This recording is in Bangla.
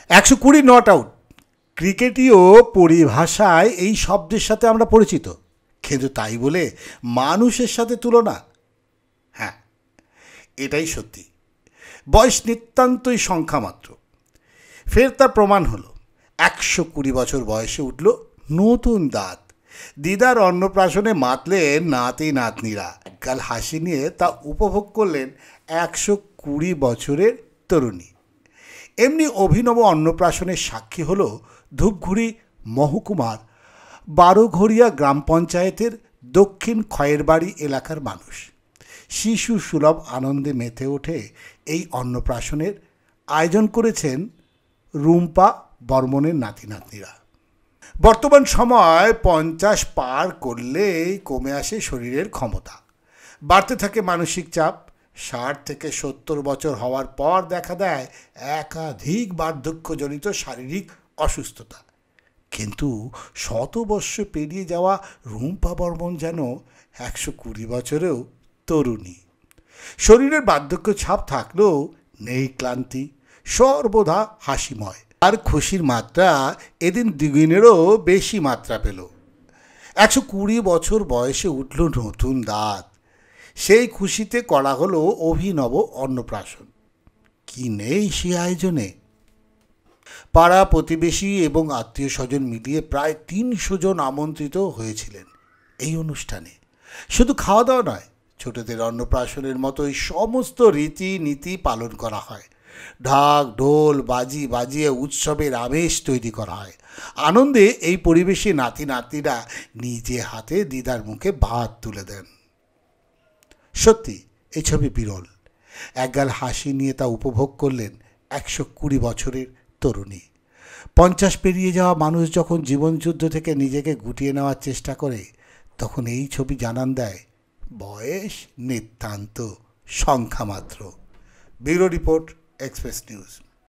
120 নট আউট ক্রিকেটীয় পরিভাষায় এই শব্দের সাথে আমরা পরিচিত, কিন্তু তাই বলে মানুষের সাথে তুলনা? হ্যাঁ, এটাই সত্যি। বয়স নিতান্তই সংখ্যা মাত্র। ফের তার প্রমাণ হলো। 120 বছর বয়সে উঠল নতুন দাঁত। দিদার অন্নপ্রাশনে মাতলেন নাতি নাতনিরা। একগাল হাসি নিয়ে তা উপভোগ করলেন 120 বছরের তরুণী। এমনি অভিনব অন্নপ্রাশনের সাক্ষী হল ধূপগুড়ি মহকুমার বারোঘরিয়া গ্রাম পঞ্চায়েতের দক্ষিণ খয়েরবাড়ি এলাকার মানুষ। শিশু সুলভ আনন্দে মেতে ওঠে এই অন্নপ্রাশনের আয়োজন করেছেন রুম্পা বর্মনের নাতি নাতনিরা। বর্তমান সময় 50 পার করলেই কমে আসে শরীরের ক্ষমতা, বাড়তে থাকে মানসিক চাপ। 60 থেকে 70 বছর হওয়ার পর দেখা দেয় একাধিক বার্ধক্যজনিত শারীরিক অসুস্থতা। কিন্তু শতবর্ষ পেরিয়ে যাওয়া রুম্পা বর্মন যেন 120 বছরেও তরুণী। শরীরের বার্ধক্য ছাপ থাকলেও নেই ক্লান্তি, সর্বদা হাসিময়। আর খুশির মাত্রা এদিন দ্বিগুণেরও বেশি মাত্রা পেল। 120 বছর বয়সে উঠল নতুন দাঁত। সেই খুশিতে করা হলো অভিনব অন্নপ্রাশন। কি নেই সে আয়োজনে? পাড়া প্রতিবেশী এবং আত্মীয় স্বজন মিলিয়ে প্রায় 300 জন আমন্ত্রিত হয়েছিলেন এই অনুষ্ঠানে। শুধু খাওয়া দাওয়া নয়, ছোটদের অন্নপ্রাশনের মতোই সমস্ত রীতিনীতি পালন করা হয়। ঢাক ঢোল বাজি বাজিয়ে উৎসবের আবেশ তৈরি করা হয়। আনন্দে এই পরিবেশে নাতি নাতনিরা নিজে হাতে দিদার মুখে ভাত তুলে দেন। সত্যি এই ছবি বিরল। একগাল হাসি নিয়ে তা উপভোগ করলেন 120 বছরের তরুণী। 50 পেরিয়ে যাওয়া মানুষ যখন জীবনযুদ্ধ থেকে নিজেকে গুটিয়ে নেওয়ার চেষ্টা করে, তখন এই ছবি জানান দেয় বয়স নিতান্ত সংখ্যা মাত্র। Bureau report, express news.